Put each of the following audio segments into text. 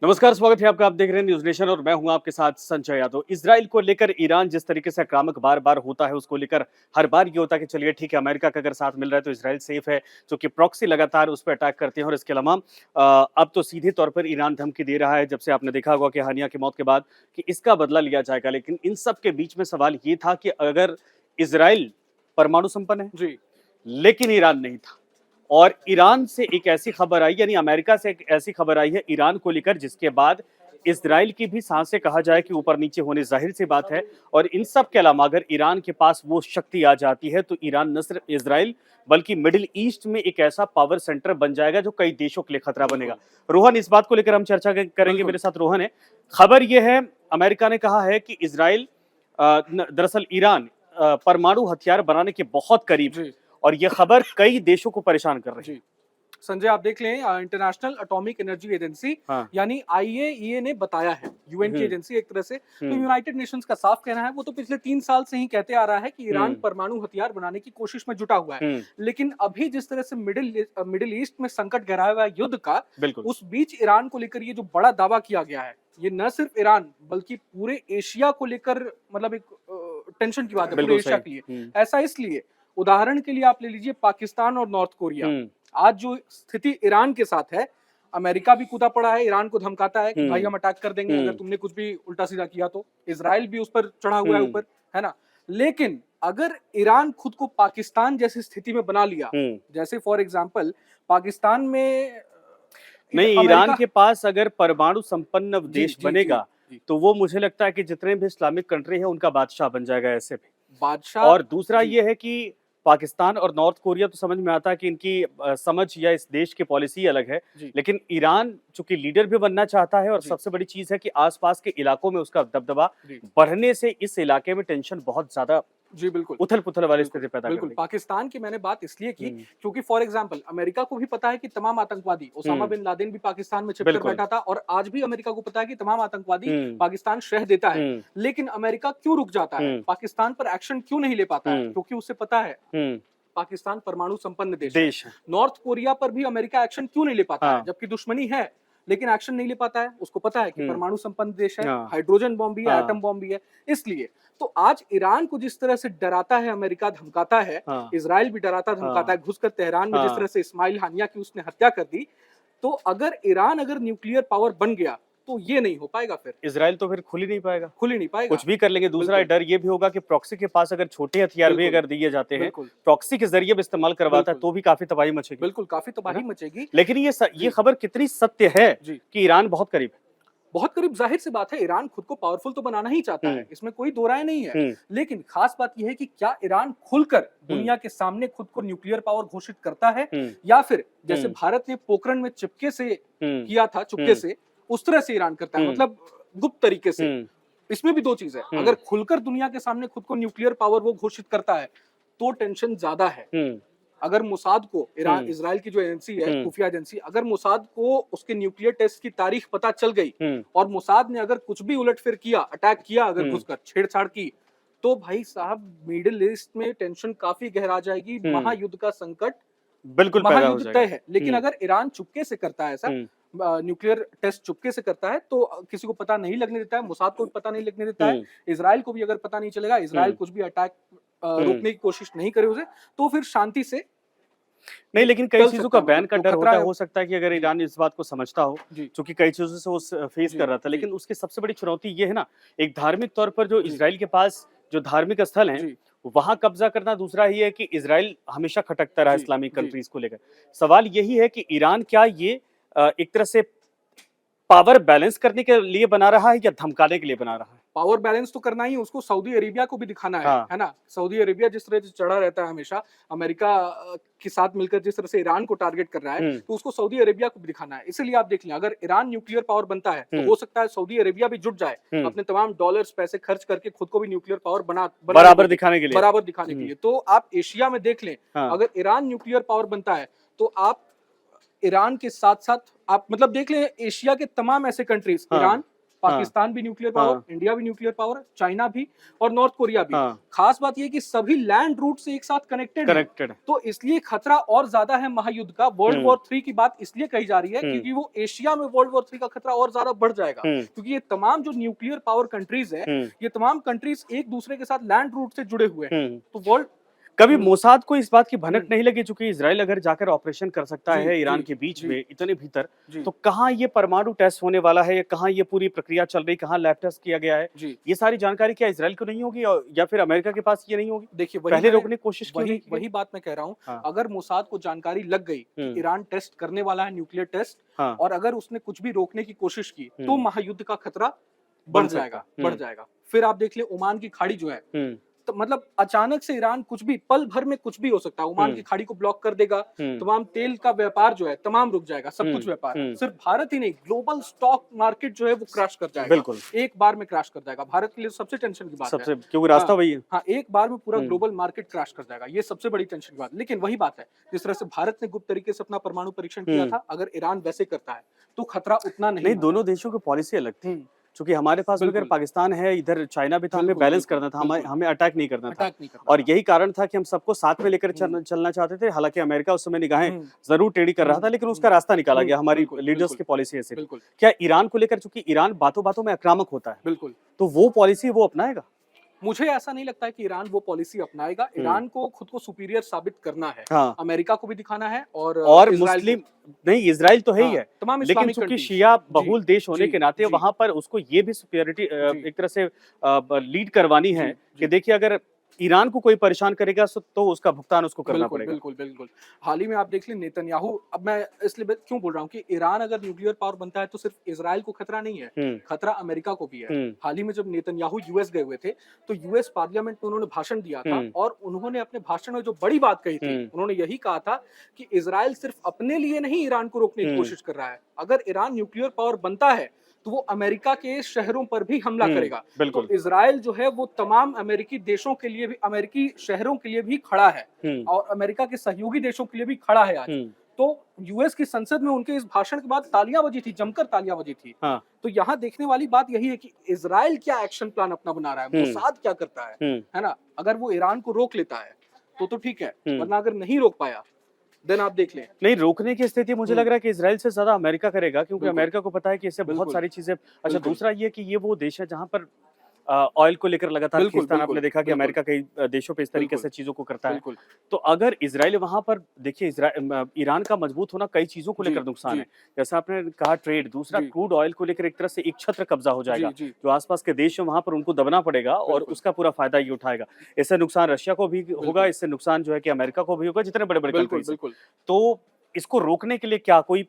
नमस्कार, स्वागत है आपका। आप देख रहे हैं न्यूज नेशन और मैं हूं आपके साथ संजय यादव। इजराइल को लेकर ईरान जिस तरीके से आक्रामक बार बार होता है, उसको लेकर हर बार ये होता है कि चलिए ठीक है, अमेरिका का अगर साथ मिल रहा है तो इजराइल सेफ है, जो कि प्रॉक्सी लगातार उस पर अटैक करते हैं। और इसके अलावा अब तो सीधे तौर पर ईरान धमकी दे रहा है, जब से आपने देखा होगा कि हानिया की मौत के बाद, कि इसका बदला लिया जाएगा। लेकिन इन सब के बीच में सवाल ये था कि अगर इजराइल परमाणु संपन्न है, जी, लेकिन ईरान नहीं था। और ईरान से एक ऐसी खबर आई, यानी अमेरिका से एक ऐसी खबर आई है ईरान को लेकर, जिसके बाद इजराइल की भी सांसें कहा जाए कि ऊपर नीचे होने जाहिर सी बात है। और इन सब के अलावा अगर ईरान के पास वो शक्ति आ जाती है तो ईरान न सिर्फ इजराइल बल्कि मिडिल ईस्ट में एक ऐसा पावर सेंटर बन जाएगा जो कई देशों के लिए खतरा बनेगा। रोहन, इस बात को लेकर हम चर्चा करेंगे। बिल्कुल। मेरे साथ रोहन है। खबर यह है, अमेरिका ने कहा है कि इजराइल दरअसल ईरान परमाणु हथियार बनाने के बहुत करीब है। जी, और यह खबर कई देशों को परेशान कर रही है। जी। संजय, आप देख लें, इंटरनेशनल एटॉमिक एनर्जी एजेंसी हाँ। यानी आईएईए ने बताया है, यूएन की हम्म। एजेंसी एक तरह से। तो हम्म। यूनाइटेड नेशंस का साफ कहना है, वो तो पिछले 3 साल से ही कहते आ रहा है कि ईरान हम्म। परमाणु हथियार बनाने की कोशिश में जुटा हुआ है। हम्म। लेकिन अभी जिस तरह से मिडिल ईस्ट में संकट गहराया हुआ है युद्ध का, बिल्कुल। उस बीच ईरान को लेकर ये जो बड़ा दावा किया गया है, ये न सिर्फ ईरान बल्कि पूरे एशिया को लेकर, मतलब एक टेंशन की बात है पूरे बिल्कुल एशिया सही। के लिए। हम्म। ऐसा इसलिए, उदाहरण के लिए आप ले लीजिए पाकिस्तान और नॉर्थ कोरिया। हम्म। आज जो स्थिति ईरान के साथ है, अमेरिका भी कूदा पड़ा है, ईरान को धमकाता है कि भाई हम्म। हम अटैक कर देंगे अगर हम्म। तुमने कुछ भी उल्टा सीधा किया तो। इजराइल भी उस पर चढ़ा हुआ है हम्म। ऊपर, है ना। लेकिन अगर ईरान खुद को पाकिस्तान जैसी स्थिति में बना लिया, हम्म। जैसे फॉर एग्जांपल पाकिस्तान में नहीं, ईरान अमेरिका। के पास अगर परमाणु संपन्न जी देश जी जी बनेगा जी। तो वो मुझे लगता है कि जितने भी इस्लामिक कंट्री है उनका बादशाह बन जाएगा ऐसे भी। बादशाह। और दूसरा जी ये है कि पाकिस्तान और नॉर्थ कोरिया तो समझ में आता है कि इनकी समझ या इस देश की पॉलिसी अलग है। जी लेकिन ईरान चूंकि लीडर भी बनना चाहता है, और जी सबसे बड़ी चीज है कि आसपास के इलाकों में उसका दबदबा जी बढ़ने से इस इलाके में टेंशन बहुत ज्यादा जी। बिल्कुल उथल पुथल वाली बिल्कुल स्थिति पैदा कर बिल्कुल। देगी। पाकिस्तान की मैंने बात इसलिए की हम्म। क्योंकि फॉर एग्जांपल अमेरिका को भी पता है कि तमाम आतंकवादी, ओसामा हम्म। बिन लादेन भी पाकिस्तान में छिपकर बिल्कुल। बैठा था, और आज भी अमेरिका को पता है कि तमाम आतंकवादी हम्म। पाकिस्तान शह देता है। हम्म। लेकिन अमेरिका क्यों रुक जाता है, हम्म। पाकिस्तान पर एक्शन क्यों नहीं ले पाता है? हम्म। क्योंकि उसे पता है हम्म। पाकिस्तान परमाणु संपन्न देश है। देश है। नॉर्थ कोरिया पर भी अमेरिका एक्शन क्यों नहीं ले पाता है, हाँ। जबकि दुश्मनी है, लेकिन एक्शन नहीं ले पाता है? उसको पता है कि हम्म। परमाणु संपन्न देश है, हाँ। हाइड्रोजन बॉम्ब भी है, हाँ। एटम बॉम्ब भी है। इसलिए तो आज ईरान को जिस तरह से डराता है अमेरिका, धमकाता है, हाँ। इजराइल भी डराता धमकाता हाँ। है, घुसकर तेहरान में जिस हाँ। तरह से इस्माइल हानिया की उसने हत्या कर दी। तो अगर ईरान अगर न्यूक्लियर पावर बन गया तो ये नहीं हो पाएगा, फिर इजराइल तो फिर खुल ही नहीं पाएगा, खुल ही नहीं पाएगा। कुछ भी कर लेंगे। दूसरा बिल्कुल डर ये भी होगा कि प्रॉक्सी के पास अगर छोटे हथियार भी बिल्कुल अगर दिए जाते हैं, बिल्कुल प्रॉक्सी के जरिए भी इस्तेमाल करवाता है, बिल्कुल तो भी काफी तबाही मचेगी, बिल्कुल, काफी है तबाही ना। मचेगी। लेकिन ये जी खबर कितनी सत्य है जी। कि ईरान बहुत करीब है। बहुत करीब, जाहिर सी बात है, ईरान खुद को पावरफुल तो बनाना ही चाहता हम्म। है, इसमें कोई दो राय नहीं है। हम्म। लेकिन खास बात यह है कि क्या ईरान खुलकर हम्म। दुनिया के सामने खुद को न्यूक्लियर पावर घोषित करता है, हम्म। या फिर जैसे हम्म। भारत ने पोखरण में चिपके से हम्म। किया था, चुपके हम्म। से, उस तरह से ईरान करता है, हम्म। मतलब गुप्त तरीके से। हम्म। इसमें भी दो चीज है, हम्म। अगर खुलकर दुनिया के सामने खुद को न्यूक्लियर पावर वो घोषित करता है तो टेंशन ज्यादा है। हम्म। अगर मोसाद को, ईरान हम्म। इजराइल की जो एजेंसी है, हम्म। खुफिया एजेंसी, अगर मोसाद को उसके न्यूक्लियर टेस्ट की तारीख पता चल गई हम्म। और मोसाद ने अगर कुछ भी उलटफेर किया, अटैक किया, अगर हम्म। घुसकर छेड़छाड़ की, तो भाई साहब मिडिल ईस्ट में टेंशन काफी गहरा जाएगी, हम्म। महायुद्ध का संकट, बिल्कुल पैदा हो महायुद्ध तय जाएगा। है। लेकिन अगर ईरान चुपके से करता है ऐसा, हम्म। न्यूक्लियर टेस्ट चुपके से करता है, तो किसी को पता नहीं लगने देता है, मोसाद को भी पता नहीं लगने देता है, हम्म। इजराइल को भी अगर पता नहीं चलेगा, इजराइल हम्म। कुछ भी अटैक हम्म। रोकने की कोशिश नहीं करे उसे, तो फिर शांति से नहीं, लेकिन कई टल चीज़ों सकता का है, बैन मतलब का जो डर खतरा होता है। है। हो सकता है कि अगर जी ईरान इस बात को समझता हो, जी चूँकि कई चीज़ों से वो फेस जी कर रहा था, जी लेकिन उसकी सबसे बड़ी चुनौती ये है ना, एक धार्मिक तौर पर जो जी इज़राइल के पास जो धार्मिक स्थल हैं, जी वहाँ कब्ज़ा करना। दूसरा ये है कि इज़राइल हमेशा खटकता रहा जी इस्लामिक जी। कंट्रीज़ को लेकर। सवाल यही है कि ईरान क्या ये एक तरह से पावर बैलेंस करने के लिए बना रहा है या धमकाने के लिए बना रहा है? पावर बैलेंस तो करना ही है, उसको सऊदी अरेबिया को भी दिखाना हाँ। है ना? सऊदी अरेबिया जिस तरह से चढ़ा रहता है हमेशा, अमेरिका के साथ मिलकर जिस तरह से ईरान को टारगेट कर रहा है, हुँ। तो उसको सऊदी अरेबिया को भी दिखाना है। इसीलिए आप देख लें, अगर ईरान न्यूक्लियर पावर बनता है, तो हुँ। हो सकता है सऊदी अरेबिया भी जुट जाए, हुँ। अपने तमाम डॉलर्स, पैसे खर्च करके खुद को भी न्यूक्लियर पावर बनाने बराबर के लिए, दिखाने के लिए। बराबर दिखाने के हुँ। लिए। तो आप एशिया में देख लें, हाँ। अगर ईरान न्यूक्लियर पावर बनता है, तो आप ईरान के साथ-साथ आप मतलब देख लें, एशिया के तमाम ऐसे कंट्रीज़, हाँ। ईरान, पाकिस्तान भी न्यूक्लियर पावर, हाँ। इंडिया भी न्यूक्लियर पावर, चाइना भी और नॉर्थ कोरिया भी। हाँ। खास बात ये कि सभी लैंड रूट से एक साथ कनेक्टेड है, कनेक्टेड। तो इसलिए खतरा और ज्यादा है महायुद्ध का। वर्ल्ड हम्म। वॉर 3 की बात इसलिए कही जा रही है हम्म। क्योंकि वो एशिया में वर्ल्ड वॉर 3 का खतरा और ज्यादा बढ़ जाएगा, हम्म। क्योंकि ये तमाम जो न्यूक्लियर पावर कंट्रीज है, हम्म। ये तमाम कंट्रीज एक दूसरे के साथ लैंड रूट से जुड़े हुए हैं। हम्म। तो वर्ल्ड कभी हम्म। मोसाद को इस बात की भनक हम्म। नहीं लगी, चूंकि इजराइल अगर जाकर ऑपरेशन कर सकता जी, है ईरान जी, के बीच जी, में इतने भीतर, जी, तो कहाँ ये परमाणु टेस्ट होने वाला है, या कहाँ ये पूरी प्रक्रिया चल रही, कहाँ लैब टेस्ट किया गया है, जी। ये सारी जानकारी क्या इजराइल को नहीं होगी, या फिर अमेरिका के पास ये नहीं होगी? देखिए पहले रोकने की कोशिश क्यों नहीं की गई? वही बात मैं कह रहा हूँ। हाँ। अगर मोसाद को जानकारी लग गई कि ईरान टेस्ट करने वाला है न्यूक्लियर टेस्ट, हाँ। और अगर उसने कुछ भी रोकने की कोशिश की, तो हम्म। महायुद्ध का खतरा बढ़ बढ़ सकता जाएगा, है। बढ़ जाएगा। फिर आप देख ले ओमान की खाड़ी जो है, तो मतलब अचानक से ईरान कुछ भी पल भर में कुछ भी हो सकता है, ओमान की खाड़ी को ब्लॉक कर देगा, तमाम तेल का व्यापार जो है तमाम रुक जाएगा, सब कुछ व्यापार। सिर्फ भारत ही नहीं, ग्लोबल स्टॉक मार्केट जो है वो क्रैश कर जाएगा, बिल्कुल एक बार में क्रैश कर जाएगा। भारत के लिए सबसे टेंशन की बात सबसे, है, क्योंकि रास्ता हाँ, वही है। हाँ, एक बार में पूरा ग्लोबल मार्केट क्रैश कर जाएगा, ये सबसे बड़ी टेंशन की बात। लेकिन वही बात है, जिस तरह से भारत ने गुप्त तरीके से अपना परमाणु परीक्षण किया था, अगर ईरान वैसे करता है तो खतरा उतना नहीं। दोनों देशों की पॉलिसी अलग थी, क्योंकि हमारे पास भी अगर पाकिस्तान है, इधर चाइना भी था, हमें बैलेंस करना था, हमें अटैक नहीं करना था, और यही कारण था कि हम सबको साथ में लेकर चलना चाहते थे। हालांकि अमेरिका उस समय निगाहें जरूर टेढ़ी कर रहा था, लेकिन उसका रास्ता निकाला गया, हमारी लीडर्स की पॉलिसी ऐसे थी। क्या ईरान को लेकर, चूंकि ईरान बातों बातों में आक्रामक होता है, बिल्कुल, तो वो पॉलिसी वो अपनाएगा? मुझे ऐसा नहीं लगता है कि ईरान वो पॉलिसी अपनाएगा। ईरान को खुद को सुपीरियर साबित करना है, हाँ। अमेरिका को भी दिखाना है, और मुस्लिम नहीं, इजराइल तो है ही है, तमाम लेकिन इस्लामिक चूंकि कंट्रीज, शिया बहुल देश होने जी, के नाते जी, वहां पर उसको ये भी सुपीरियरिटी एक तरह से लीड करवानी है कि देखिए, अगर ईरान को कोई परेशान करेगा तो उसका भुगतान उसको करना पड़ेगा। बिल्कुल, बिल्कुल। हाल ही में आप देख लें नेतन्याहू, अब मैं इसलिए क्यों बोल रहा हूँ कि ईरान अगर न्यूक्लियर पावर बनता है तो सिर्फ इजराइल को खतरा नहीं है, खतरा अमेरिका को भी है। हाल ही में जब नेतन्याहू यूएस गए हुए थे, तो यूएस पार्लियामेंट में उन्होंने भाषण दिया था, और उन्होंने अपने भाषण में जो बड़ी बात कही थी, उन्होंने यही कहा था कि इजराइल सिर्फ अपने लिए नहीं ईरान को रोकने की कोशिश कर रहा है, अगर ईरान न्यूक्लियर पावर बनता है तो वो अमेरिका के शहरों पर भी हमला करेगा। तो इजराइल जो है वो तमाम अमेरिकी देशों के लिए भी, अमेरिकी शहरों के लिए भी खड़ा है, और अमेरिका के सहयोगी देशों के लिए भी खड़ा है आज। तो यूएस की संसद में उनके इस भाषण के बाद तालियां बजी थी, जमकर तालियां बजी थी। हाँ। तो यहाँ देखने वाली बात यही है कि इजराइल क्या एक्शन प्लान अपना बना रहा है, मोसाद क्या करता है ना। अगर वो ईरान को रोक लेता है तो ठीक है, वरना अगर नहीं रोक पाया देन आप देख लें। नहीं, रोकने की स्थिति मुझे लग रहा है कि इजराइल से ज्यादा अमेरिका करेगा, क्योंकि अमेरिका को पता है कि इससे बहुत सारी चीजें। अच्छा, दूसरा ये कि ये वो देश है जहां पर ऑयल को लेकर लगातार खींचतान आपने देखा कि अमेरिका कई देशों पे इस तरीके से चीजों को करता है। तो अगर इजराइल वहां पर, देखिए ईरान का मजबूत होना कई चीजों को लेकर नुकसान है, जैसा आपने कहा ट्रेड, दूसरा क्रूड ऑयल को लेकर एक तरह से एक छत्र कब्जा हो जाएगा, जो आसपास के देश है वहां पर उनको दबना पड़ेगा, और उसका पूरा फायदा ये उठाएगा। इससे नुकसान रशिया को भी होगा, इससे नुकसान जो है कि अमेरिका को भी होगा, जितने बड़े बड़े कंट्रीज। तो इसको रोकने के लिए क्या कोई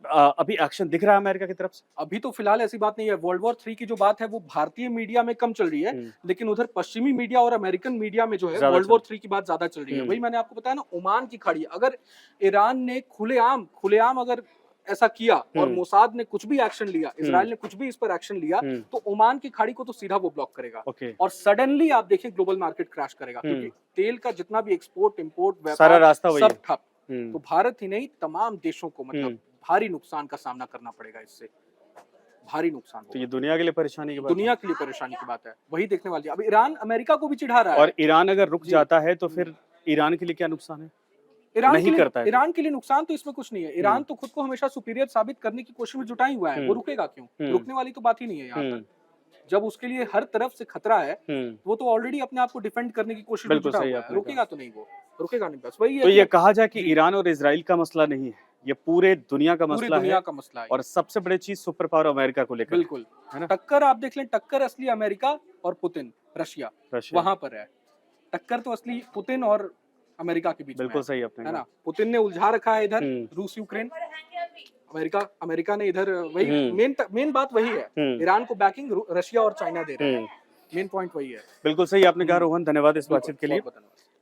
अभी एक्शन दिख रहा है अमेरिका की तरफ से? अभी तो फिलहाल ऐसी बात नहीं है। वर्ल्ड वॉर 3 की जो बात है वो भारतीय मीडिया में कम चल रही है, लेकिन उधर पश्चिमी मीडिया और अमेरिकन मीडिया में जो है वर्ल्ड वॉर 3 की बात ज्यादा चल रही है। वही मैंने आपको बताया ना, ओमान की खाड़ी, अगर ईरान ने खुलेआम अगर ऐसा किया और मोसाद ने कुछ भी एक्शन लिया, इजराइल ने कुछ भी इस पर एक्शन लिया, तो ओमान की खाड़ी को तो सीधा वो ब्लॉक करेगा, और सडनली आप देखें ग्लोबल मार्केट क्रैश करेगा, क्योंकि तेल का जितना भी एक्सपोर्ट इंपोर्ट व्यापार सब ठप। तो भारत ही नहीं, तमाम देशों को मतलब भारी नुकसान का सामना करना पड़ेगा, इससे भारी नुकसान। तो ये दुनिया के लिए परेशानी की बात, दुनिया के लिए परेशानी की बात है, वही देखने वाली है। अब ईरान अमेरिका को भी चिढ़ा रहा है, और ईरान अगर रुक जाता है तो फिर ईरान के लिए क्या नुकसान है? ईरान के लिए नुकसान तो इसमें कुछ नहीं है। ईरान तो खुद को हमेशा सुपीरियर साबित करने की कोशिश में जुटा ही हुआ है, वो रुकेगा क्यों? रुकने वाली तो बात ही नहीं है यहाँ पर। जब उसके लिए हर तरफ से खतरा है, वो तो ऑलरेडी अपने आप को डिफेंड करने की कोशिश में जुटा हुआ है, रुकेगा तो नहीं, वो रुकेगा नहीं, बस वही है। तो ये कहा जाए कि ईरान और इजराइल का मसला नहीं है, ये पूरे दुनिया का मसला है, और सबसे बड़ी चीज सुपर पावर अमेरिका को लेकर। बिल्कुल, है ना। टक्कर आप देख लें, टक्कर असली अमेरिका और पुतिन, रशिया वहां पर है। टक्कर तो असली पुतिन और अमेरिका के बीच में है। बिल्कुल सही आपने, है ना। पुतिन ने उलझा रखा है इधर रूस यूक्रेन, अमेरिका ने इधर, वही मेन बात वही है। ईरान को बैकिंग रशिया और चाइना दे रहे हैं, मेन पॉइंट वही है। बिल्कुल सही आपने कहा रोहन, धन्यवाद इस बातचीत के लिए।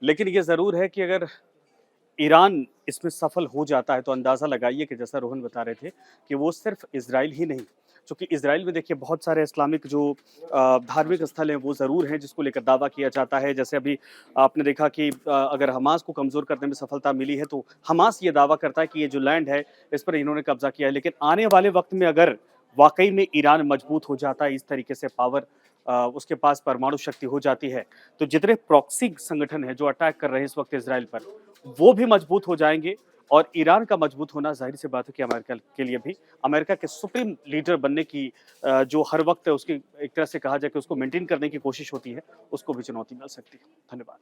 लेकिन ये जरूर है कि अगर ईरान इसमें सफल हो जाता है तो अंदाजा लगाइए कि जैसा रोहन बता रहे थे कि वो सिर्फ इजराइल ही नहीं, क्योंकि इजराइल में देखिए बहुत सारे इस्लामिक जो धार्मिक स्थल हैं वो ज़रूर हैं जिसको लेकर दावा किया जाता है। जैसे अभी आपने देखा कि अगर हमास को कमज़ोर करने में सफलता मिली है तो हमास ये दावा करता है कि ये जो लैंड है इस पर इन्होंने कब्जा किया है, लेकिन आने वाले वक्त में अगर वाकई में ईरान मजबूत हो जाता है, इस तरीके से पावर उसके पास परमाणु शक्ति हो जाती है, तो जितने प्रॉक्सी संगठन है जो अटैक कर रहे हैं इस वक्त इजराइल पर, वो भी मजबूत हो जाएंगे। और ईरान का मजबूत होना जाहिर सी बात है कि अमेरिका के लिए भी, अमेरिका के सुप्रीम लीडर बनने की जो हर वक्त है उसकी एक तरह से कहा जाए कि उसको मेंटेन करने की कोशिश होती है, उसको भी चुनौती मिल सकती है। धन्यवाद।